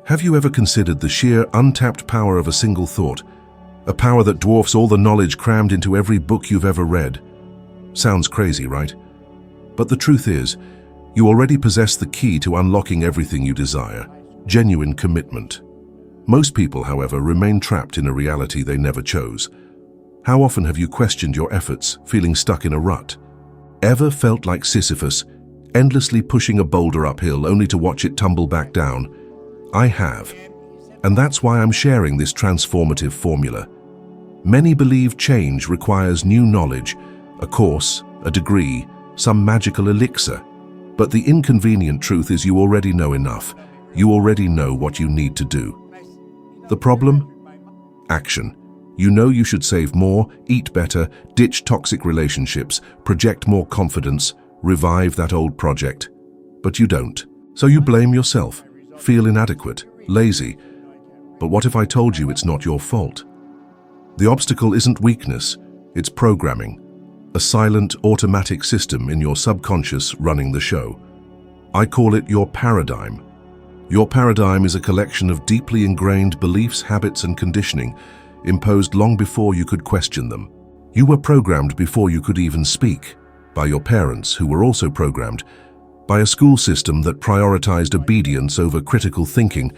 Have you ever considered the sheer untapped power of a single thought? A power that dwarfs all the knowledge crammed into every book you've ever read. Sounds crazy, right? But the truth is, you already possess the key to unlocking everything you desire: genuine commitment. Most people, however, remain trapped in a reality they never chose. How often have you questioned your efforts, feeling stuck in a rut? Ever felt like Sisyphus, endlessly pushing a boulder uphill only to watch it tumble back down? I have. And that's why I'm sharing this transformative formula. Many believe change requires new knowledge, a course, a degree, some magical elixir. But the inconvenient truth is you already know enough. You already know what you need to do. The problem? Action. You know you should save more, eat better, ditch toxic relationships, project more confidence, revive that old project. But you don't. So you blame yourself, feel inadequate, lazy. But what if I told you it's not your fault? The obstacle isn't weakness, it's programming. A silent, automatic system in your subconscious running the show. I call it your paradigm. Your paradigm is a collection of deeply ingrained beliefs, habits, and conditioning, imposed long before you could question them. You were programmed before you could even speak, by your parents, who were also programmed, by a school system that prioritized obedience over critical thinking,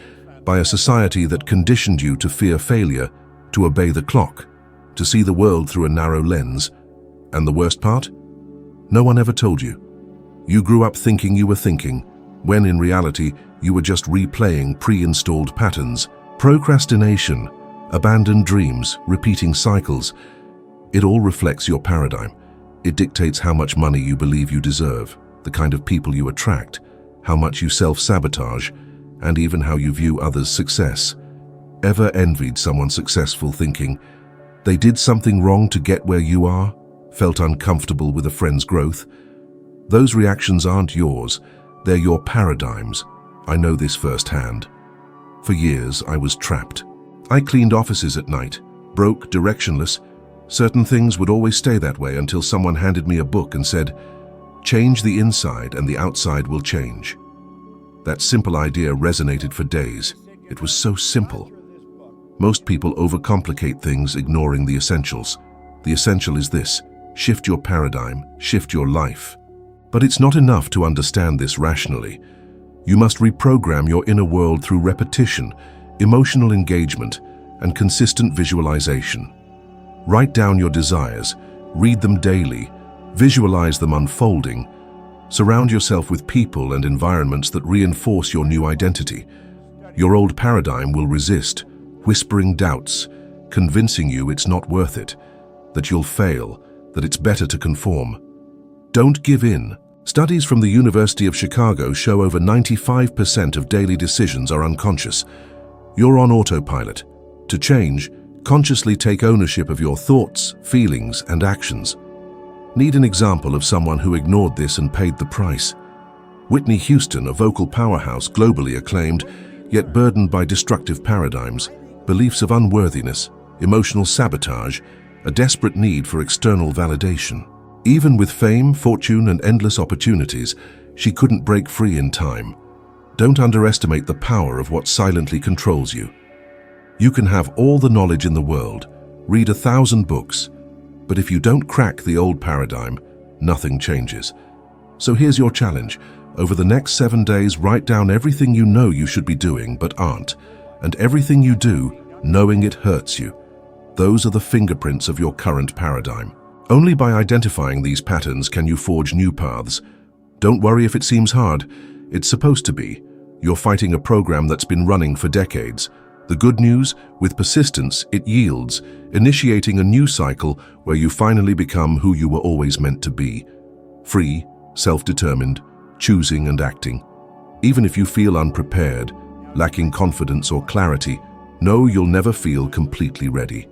by a society that conditioned you to fear failure, to obey the clock, to see the world through a narrow lens. And the worst part? No one ever told you. You grew up thinking you were thinking, when in reality you were just replaying pre-installed patterns. Procrastination, abandoned dreams, repeating cycles. It all reflects your paradigm. It dictates how much money you believe you deserve, the kind of people you attract, how much you self-sabotage, and even how you view others' success. Ever envied someone successful, thinking they did something wrong to get where you are? Felt uncomfortable with a friend's growth? Those reactions aren't yours, they're your paradigms. I know this firsthand. For years, I was trapped. I cleaned offices at night, broke, directionless. Certain things would always stay that way until someone handed me a book and said, "Change the inside and the outside will change." That simple idea resonated for days. It was so simple. Most people overcomplicate things, ignoring the essentials. The essential is this: shift your paradigm, shift your life. But it's not enough to understand this rationally. You must reprogram your inner world through repetition, emotional engagement, and consistent visualization. Write down your desires, read them daily, visualize them unfolding. Surround yourself with people and environments that reinforce your new identity. Your old paradigm will resist, whispering doubts, convincing you it's not worth it, that you'll fail, that it's better to conform. Don't give in. Studies from the University of Chicago show over 95% of daily decisions are unconscious. You're on autopilot. To change, consciously take ownership of your thoughts, feelings, and actions. Need an example of someone who ignored this and paid the price? Whitney Houston, a vocal powerhouse globally acclaimed, yet burdened by destructive paradigms, beliefs of unworthiness, emotional sabotage, a desperate need for external validation. Even with fame, fortune, and endless opportunities, she couldn't break free in time. Don't underestimate the power of what silently controls you. You can have all the knowledge in the world, read 1,000 books, but if you don't crack the old paradigm, nothing changes. So here's your challenge. Over the next 7 days, write down everything you know you should be doing but aren't, and everything you do, knowing it hurts you. Those are the fingerprints of your current paradigm. Only by identifying these patterns can you forge new paths. Don't worry if it seems hard. It's supposed to be. You're fighting a program that's been running for decades. The good news, with persistence, it yields, initiating a new cycle where you finally become who you were always meant to be. Free, self-determined, choosing and acting. Even if you feel unprepared, lacking confidence or clarity, know you'll never feel completely ready.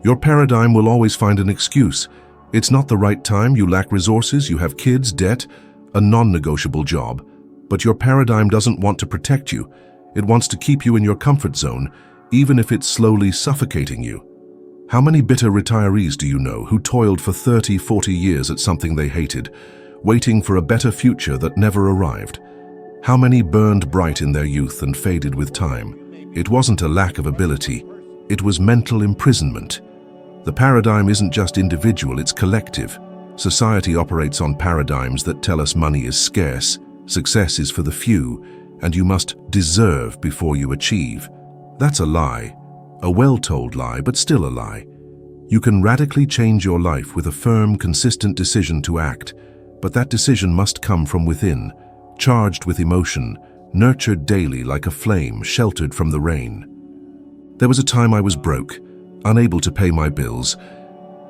Your paradigm will always find an excuse. It's not the right time, you lack resources, you have kids, debt, a non-negotiable job. But your paradigm doesn't want to protect you. It wants to keep you in your comfort zone, even if it's slowly suffocating you. How many bitter retirees do you know who toiled for 30, 40 years at something they hated, waiting for a better future that never arrived? How many burned bright in their youth and faded with time? It wasn't a lack of ability, it was mental imprisonment. The paradigm isn't just individual, it's collective. Society operates on paradigms that tell us money is scarce, success is for the few, and you must deserve before you achieve. That's a lie. A well-told lie, but still a lie. You can radically change your life with a firm, consistent decision to act, but that decision must come from within, charged with emotion, nurtured daily like a flame sheltered from the rain. There was a time I was broke, unable to pay my bills.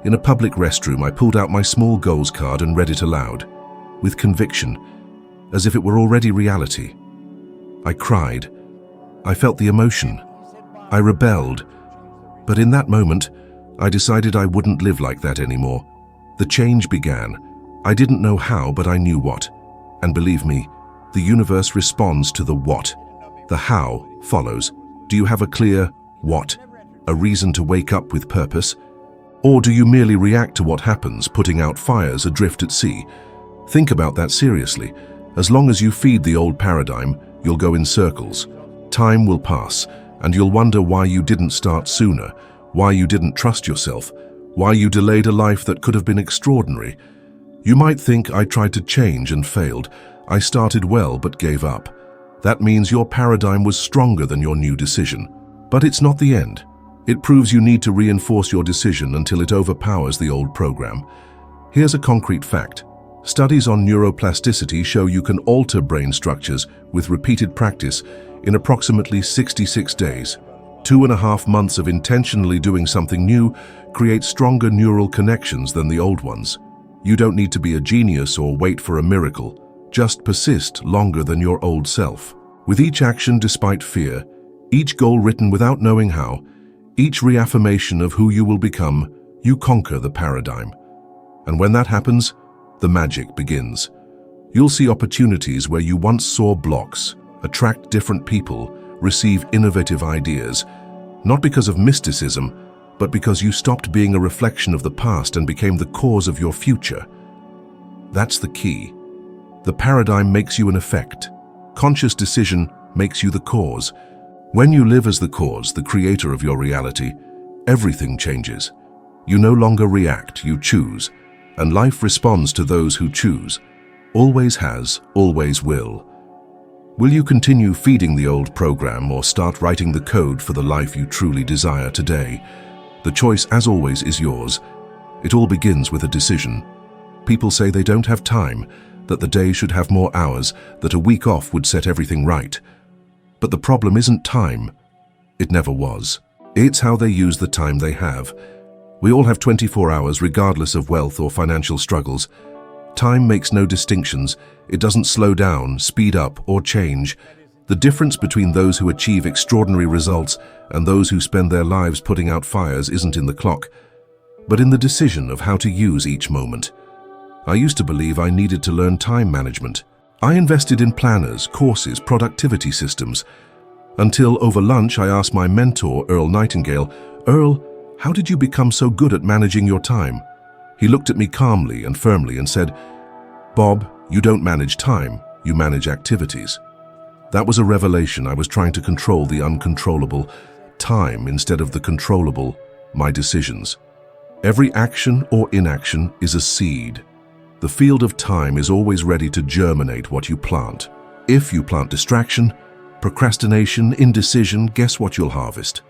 In a public restroom, I pulled out my small goals card and read it aloud, with conviction, as if it were already reality. I cried. I felt the emotion. I rebelled. But in that moment, I decided I wouldn't live like that anymore. The change began. I didn't know how, but I knew what. And believe me, the universe responds to the what. The how follows. Do you have a clear what? A reason to wake up with purpose? Or do you merely react to what happens, putting out fires adrift at sea? Think about that seriously. As long as you feed the old paradigm, you'll go in circles. Time will pass, and you'll wonder why you didn't start sooner, why you didn't trust yourself, why you delayed a life that could have been extraordinary. You might think I tried to change and failed. I started well but gave up. That means your paradigm was stronger than your new decision. But it's not the end. It proves you need to reinforce your decision until it overpowers the old program. Here's a concrete fact. Studies on neuroplasticity show you can alter brain structures with repeated practice in approximately 66 days. 2.5 months of intentionally doing something new creates stronger neural connections than the old ones. You don't need to be a genius or wait for a miracle. Just persist longer than your old self. With each action despite fear, each goal written without knowing how, each reaffirmation of who you will become, you conquer the paradigm. And when that happens, the magic begins. You'll see opportunities where you once saw blocks, attract different people, receive innovative ideas, not because of mysticism, but because you stopped being a reflection of the past and became the cause of your future. That's the key. The paradigm makes you an effect. Conscious decision makes you the cause. When you live as the cause, the creator of your reality, everything changes. You no longer react, you choose. And life responds to those who choose. Always has, always will. Will you continue feeding the old program or start writing the code for the life you truly desire today? The choice, as always, is yours. It all begins with a decision. People say they don't have time, that the day should have more hours, that a week off would set everything right. But the problem isn't time. It never was. It's how they use the time they have. We all have 24 hours regardless of wealth or financial struggles. Time makes no distinctions. It doesn't slow down, speed up, or change. The difference between those who achieve extraordinary results and those who spend their lives putting out fires isn't in the clock, but in the decision of how to use each moment. I used to believe I needed to learn time management. I invested in planners, courses, productivity systems, until over lunch I asked my mentor, Earl Nightingale, "Earl, how did you become so good at managing your time?" He looked at me calmly and firmly and said, "Bob, you don't manage time, you manage activities." That was a revelation. I was trying to control the uncontrollable, time instead of the controllable, my decisions. Every action or inaction is a seed. The field of time is always ready to germinate what you plant. If you plant distraction, procrastination, indecision, guess what you'll harvest?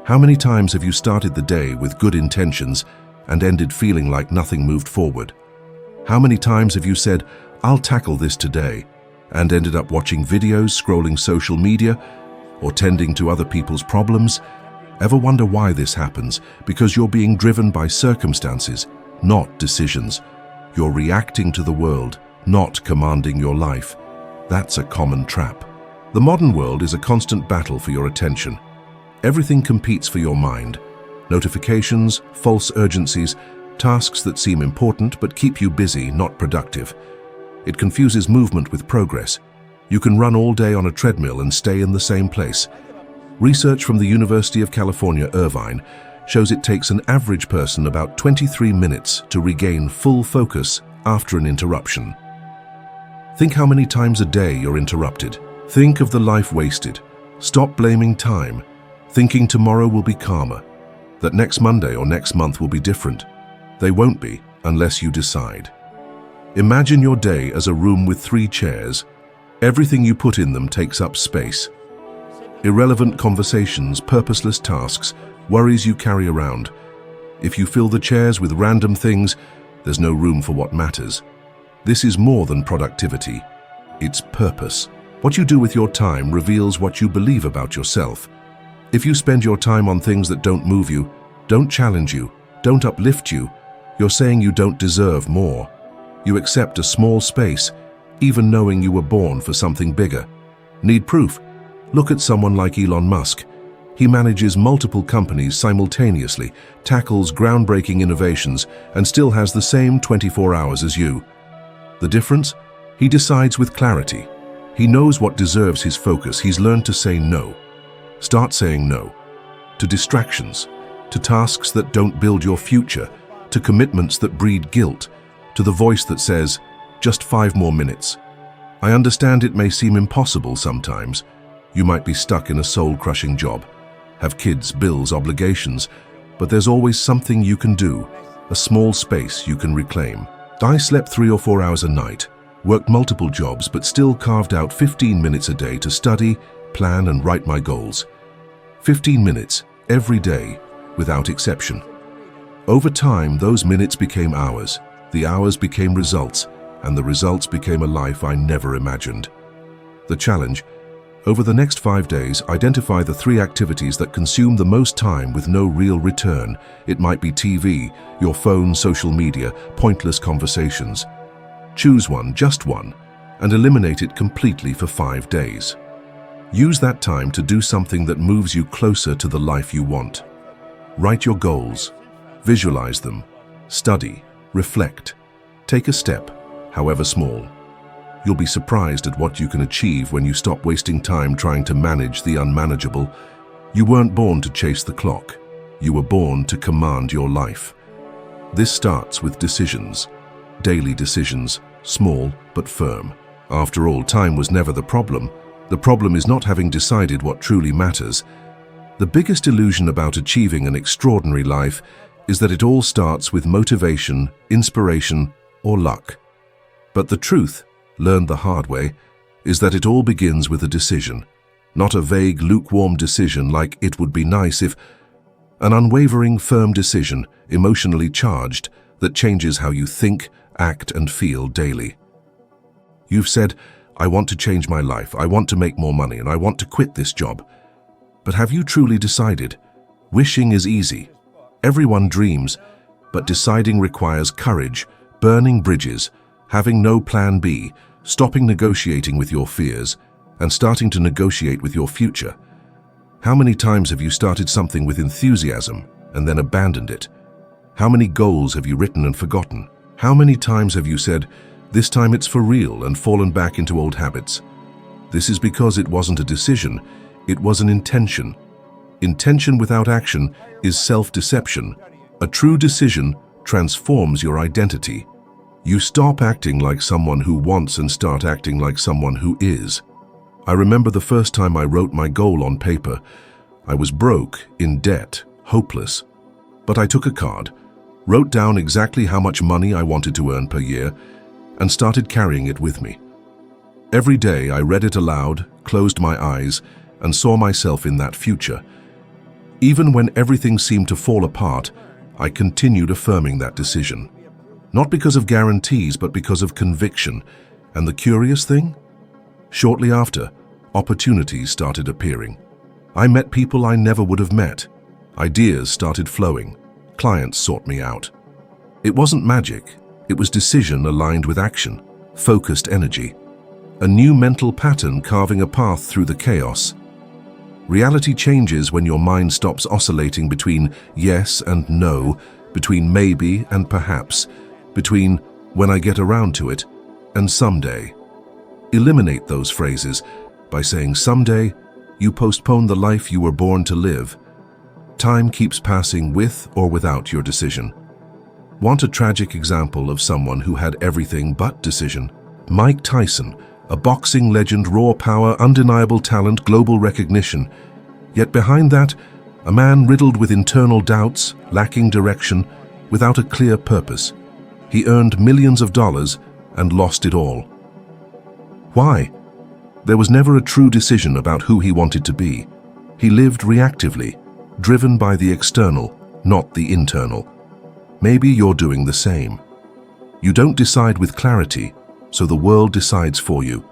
How many times have you started the day with good intentions and ended feeling like nothing moved forward? How many times have you said, "I'll tackle this today," and ended up watching videos, scrolling social media, or tending to other people's problems? Ever wonder why this happens? Because you're being driven by circumstances, not decisions. You're reacting to the world, not commanding your life. That's a common trap. The modern world is a constant battle for your attention. Everything competes for your mind. Notifications, false urgencies, tasks that seem important but keep you busy, not productive. It confuses movement with progress. You can run all day on a treadmill and stay in the same place. Research from the University of California, Irvine, shows it takes an average person about 23 minutes to regain full focus after an interruption. Think how many times a day you're interrupted. Think of the life wasted. Stop blaming time, thinking tomorrow will be calmer, that next Monday or next month will be different. They won't be unless you decide. Imagine your day as a room with 3 chairs. Everything you put in them takes up space. Irrelevant conversations, purposeless tasks, worries you carry around. If you fill the chairs with random things, there's no room for what matters. This is more than productivity. It's purpose. What you do with your time reveals what you believe about yourself. If you spend your time on things that don't move you, don't challenge you, don't uplift you, you're saying you don't deserve more. You accept a small space, even knowing you were born for something bigger. Need proof? Look at someone like Elon Musk. He manages multiple companies simultaneously, tackles groundbreaking innovations, and still has the same 24 hours as you. The difference? He decides with clarity. He knows what deserves his focus. He's learned to say no. Start saying no. To distractions, to tasks that don't build your future, to commitments that breed guilt, to the voice that says, just 5 more minutes. I understand it may seem impossible sometimes. You might be stuck in a soul-crushing job, have kids, bills, obligations, but there's always something you can do, a small space you can reclaim. I slept 3 or 4 hours a night, worked multiple jobs, but still carved out 15 minutes a day to study, plan, and write my goals. 15 minutes every day, without exception. Over time, those minutes became hours, the hours became results, and the results became a life I never imagined. The challenge: over the next 5 days, identify the 3 activities that consume the most time with no real return. It might be TV, your phone, social media, pointless conversations. Choose one, just one, and eliminate it completely for 5 days. Use that time to do something that moves you closer to the life you want. Write your goals, visualize them, study, reflect. Take a step, however small. You'll be surprised at what you can achieve when you stop wasting time trying to manage the unmanageable. You weren't born to chase the clock. You were born to command your life. This starts with decisions. Daily decisions, small but firm. After all, time was never the problem. The problem is not having decided what truly matters. The biggest illusion about achieving an extraordinary life is that it all starts with motivation, inspiration, or luck. But the truth, learned the hard way, is that it all begins with a decision. Not a vague, lukewarm decision like it would be nice if. An unwavering, firm decision, emotionally charged, that changes how you think, act, and feel daily. You've said, I want to change my life, I want to make more money, and I want to quit this job. But have you truly decided? Wishing is easy. Everyone dreams, but deciding requires courage, burning bridges, having no plan B, stopping negotiating with your fears, and starting to negotiate with your future. How many times have you started something with enthusiasm and then abandoned it? How many goals have you written and forgotten? How many times have you said, this time it's for real, and fallen back into old habits? This is because it wasn't a decision, it was an intention. Intention without action is self-deception. A true decision transforms your identity. You stop acting like someone who wants and start acting like someone who is. I remember the first time I wrote my goal on paper. I was broke, in debt, hopeless. But I took a card, wrote down exactly how much money I wanted to earn per year, and started carrying it with me. Every day I read it aloud, closed my eyes, and saw myself in that future. Even when everything seemed to fall apart, I continued affirming that decision. Not because of guarantees, but because of conviction. And the curious thing? Shortly after, opportunities started appearing. I met people I never would have met. Ideas started flowing. Clients sought me out. It wasn't magic. It was decision aligned with action, focused energy. A new mental pattern carving a path through the chaos. Reality changes when your mind stops oscillating between yes and no, between maybe and perhaps, between when I get around to it and someday. Eliminate those phrases. By saying someday, you postpone the life you were born to live. Time keeps passing with or without your decision. Want a tragic example of someone who had everything but decision? Mike Tyson, a boxing legend, raw power, undeniable talent, global recognition. Yet behind that, a man riddled with internal doubts, lacking direction, without a clear purpose. He earned millions of dollars and lost it all. Why? There was never a true decision about who he wanted to be. He lived reactively, driven by the external, not the internal. Maybe you're doing the same. You don't decide with clarity, so the world decides for you.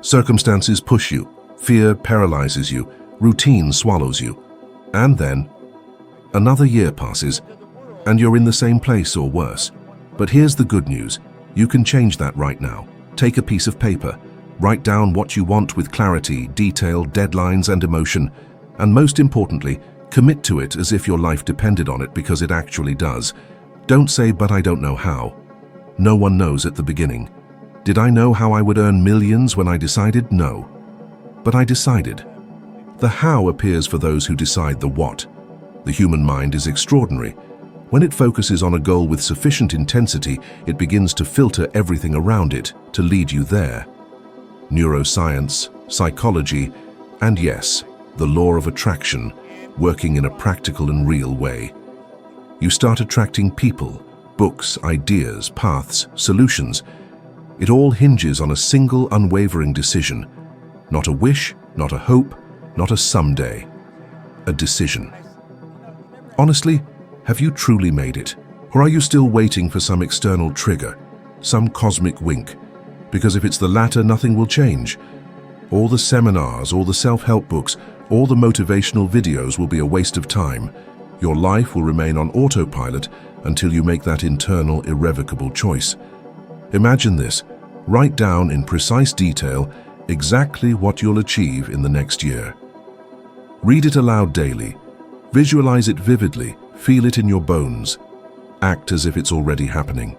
Circumstances push you, fear paralyzes you, routine swallows you. And then, another year passes, and you're in the same place or worse. But here's the good news. You can change that right now. Take a piece of paper, write down what you want with clarity, detail, deadlines, and emotion, and most importantly, commit to it as if your life depended on it, because it actually does. Don't say, "But I don't know how." No one knows at the beginning. Did I know how I would earn millions when I decided? No. But I decided. The how appears for those who decide the what. The human mind is extraordinary. When it focuses on a goal with sufficient intensity, it begins to filter everything around it to lead you there. Neuroscience, psychology, and yes, the law of attraction, working in a practical and real way. You start attracting people, books, ideas, paths, solutions. It all hinges on a single unwavering decision. Not a wish, not a hope, not a someday. A decision. Honestly, have you truly made it? Or are you still waiting for some external trigger, some cosmic wink? Because if it's the latter, nothing will change. All the seminars, all the self-help books, all the motivational videos will be a waste of time. Your life will remain on autopilot until you make that internal, irrevocable choice. Imagine this. Write down in precise detail exactly what you'll achieve in the next year. Read it aloud daily. Visualize it vividly. Feel it in your bones. Act as if it's already happening.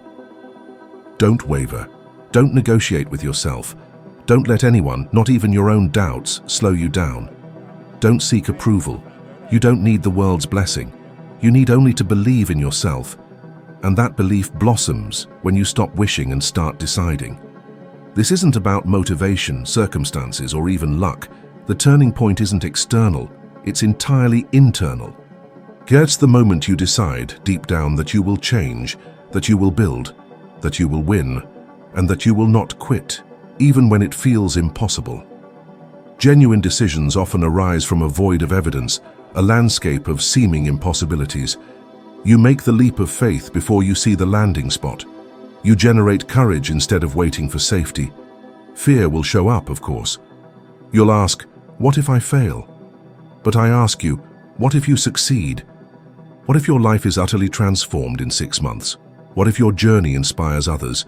Don't waver. Don't negotiate with yourself. Don't let anyone, not even your own doubts, slow you down. Don't seek approval. You don't need the world's blessing. You need only to believe in yourself. And that belief blossoms when you stop wishing and start deciding. This isn't about motivation, circumstances, or even luck. The turning point isn't external. It's entirely internal. It's the moment you decide deep down that you will change, that you will build, that you will win, and that you will not quit, even when it feels impossible. Genuine decisions often arise from a void of evidence, a landscape of seeming impossibilities. You make the leap of faith before you see the landing spot. You generate courage instead of waiting for safety. Fear will show up, of course. You'll ask, "What if I fail?" But I ask you, what if you succeed? What if your life is utterly transformed in 6 months? What if your journey inspires others?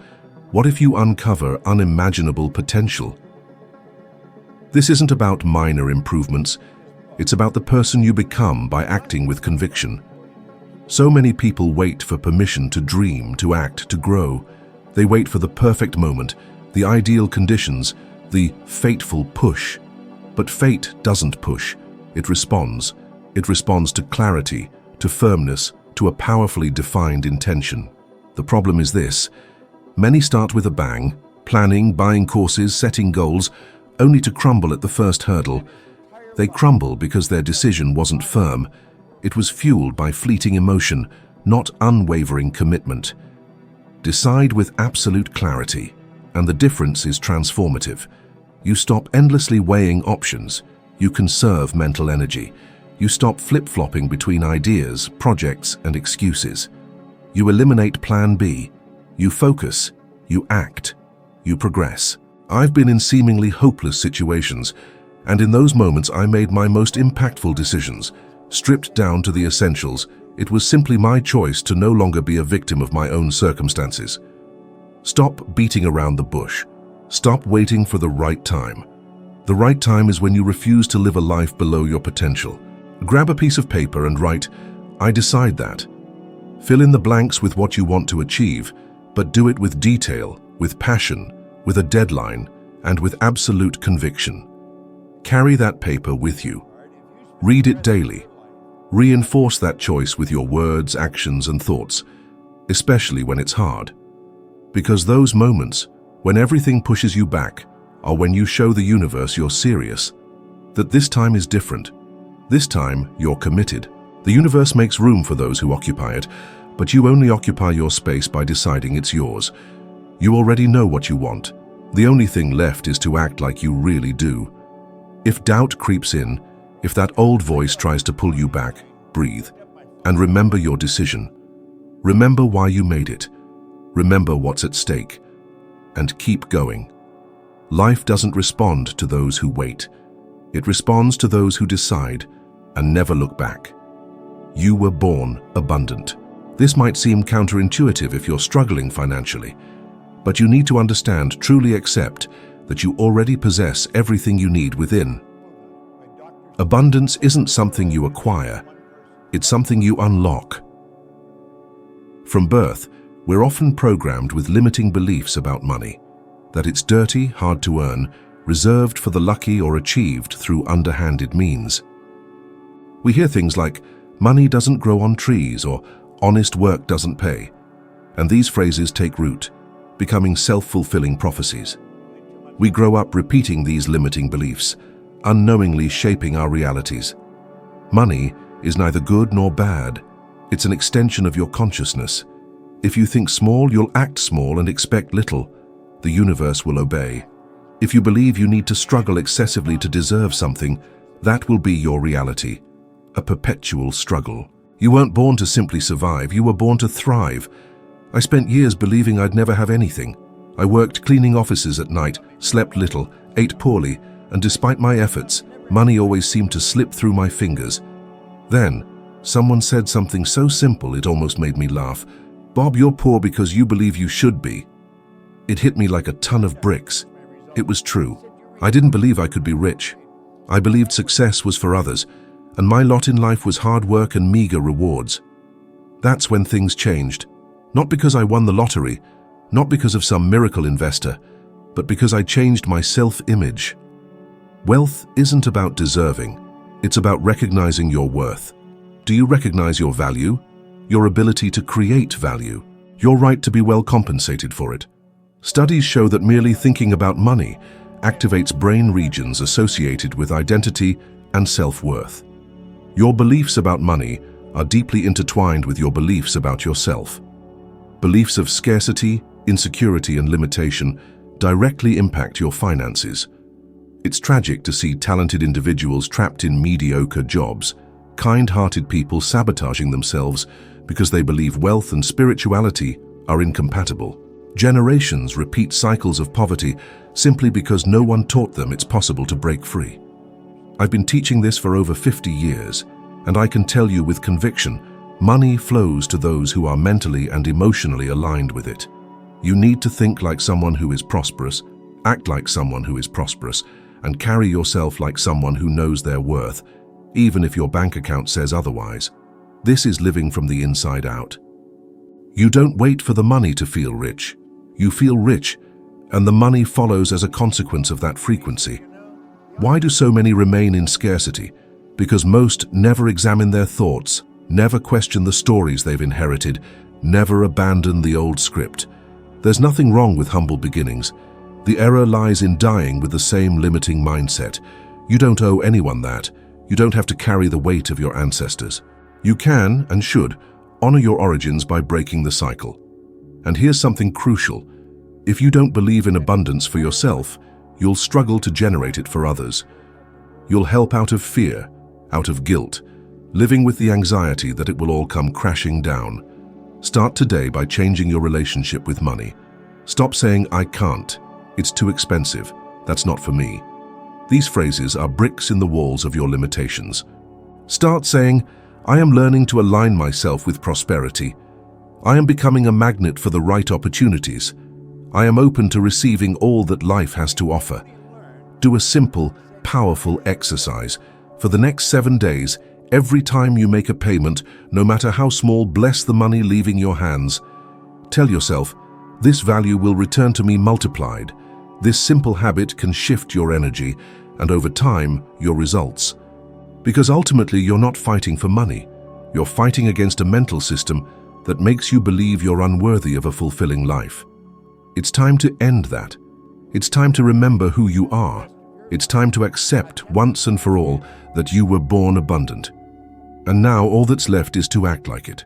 What if you uncover unimaginable potential? This isn't about minor improvements. It's about the person you become by acting with conviction. So many people wait for permission to dream, to act, to grow. They wait for the perfect moment, the ideal conditions, the fateful push. But fate doesn't push. It responds. It responds to clarity, to firmness, to a powerfully defined intention. The problem is this. Many start with a bang, planning, buying courses, setting goals, only to crumble at the first hurdle. They crumble because their decision wasn't firm. It was fueled by fleeting emotion, not unwavering commitment. Decide with absolute clarity, and the difference is transformative. You stop endlessly weighing options. You conserve mental energy. You stop flip-flopping between ideas, projects, and excuses. You eliminate Plan B. You focus. You act. You progress. I've been in seemingly hopeless situations, and in those moments I made my most impactful decisions. Stripped down to the essentials, it was simply my choice to no longer be a victim of my own circumstances. Stop beating around the bush. Stop waiting for the right time. The right time is when you refuse to live a life below your potential. Grab a piece of paper and write, "I decide that." Fill in the blanks with what you want to achieve, but do it with detail, with passion, with a deadline, and with absolute conviction. Carry that paper with you. Read it daily. Reinforce that choice with your words, actions, and thoughts, especially when it's hard. Because those moments, When everything pushes you back, or when you show the universe you're serious, that this time is different. This time, you're committed. The universe makes room for those who occupy it, but you only occupy your space by deciding it's yours. You already know what you want. The only thing left is to act like you really do. If doubt creeps in, if that old voice tries to pull you back, breathe and remember your decision. Remember why you made it. Remember what's at stake. And keep going. Life doesn't respond to those who wait. It responds to those who decide and never look back. You were born abundant. This might seem counterintuitive if you're struggling financially, but you need to understand, truly accept, that you already possess everything you need within. Abundance isn't something you acquire, it's something you unlock. From birth, we're often programmed with limiting beliefs about money, that it's dirty, hard to earn, reserved for the lucky or achieved through underhanded means. We hear things like, money doesn't grow on trees, or honest work doesn't pay, and these phrases take root, becoming self-fulfilling prophecies. We grow up repeating these limiting beliefs, unknowingly shaping our realities. Money is neither good nor bad. It's an extension of your consciousness. If you think small, you'll act small and expect little. The universe will obey. If you believe you need to struggle excessively to deserve something, that will be your reality. A perpetual struggle. You weren't born to simply survive, you were born to thrive. I spent years believing I'd never have anything. I worked cleaning offices at night, slept little, ate poorly, and despite my efforts, money always seemed to slip through my fingers. Then, someone said something so simple it almost made me laugh. "Bob, you're poor because you believe you should be." It hit me like a ton of bricks. It was true. I didn't believe I could be rich. I believed success was for others, and my lot in life was hard work and meager rewards. That's when things changed. Not because I won the lottery, not because of some miracle investor, but because I changed my self-image. Wealth isn't about deserving, it's about recognizing your worth. Do you recognize your value? Your ability to create value? Your right to be well compensated for it? Studies show that merely thinking about money activates brain regions associated with identity and self-worth. Your beliefs about money are deeply intertwined with your beliefs about yourself. Beliefs of scarcity, insecurity, and limitation directly impact your finances. It's tragic to see talented individuals trapped in mediocre jobs, kind-hearted people sabotaging themselves because they believe wealth and spirituality are incompatible. Generations repeat cycles of poverty simply because no one taught them it's possible to break free. I've been teaching this for over 50 years, and I can tell you with conviction, money flows to those who are mentally and emotionally aligned with it. You need to think like someone who is prosperous, act like someone who is prosperous, and carry yourself like someone who knows their worth, even if your bank account says otherwise. This is living from the inside out. You don't wait for the money to feel rich. You feel rich, and the money follows as a consequence of that frequency. Why do so many remain in scarcity? Because most never examine their thoughts, never question the stories they've inherited, never abandon the old script. There's nothing wrong with humble beginnings. The error lies in dying with the same limiting mindset. You don't owe anyone that. You don't have to carry the weight of your ancestors. You can, and should, honor your origins by breaking the cycle. And here's something crucial. If you don't believe in abundance for yourself, you'll struggle to generate it for others. You'll help out of fear, out of guilt, living with the anxiety that it will all come crashing down. Start today by changing your relationship with money. Stop saying, "I can't. It's too expensive. That's not for me." These phrases are bricks in the walls of your limitations. Start saying, "I am learning to align myself with prosperity. I am becoming a magnet for the right opportunities. I am open to receiving all that life has to offer." Do a simple, powerful exercise. For the next 7 days, every time you make a payment, no matter how small, bless the money leaving your hands. Tell yourself, "This value will return to me multiplied." This simple habit can shift your energy and, over time, your results. Because ultimately, you're not fighting for money. You're fighting against a mental system that makes you believe you're unworthy of a fulfilling life. It's time to end that. It's time to remember who you are. It's time to accept once and for all that you were born abundant. And now all that's left is to act like it.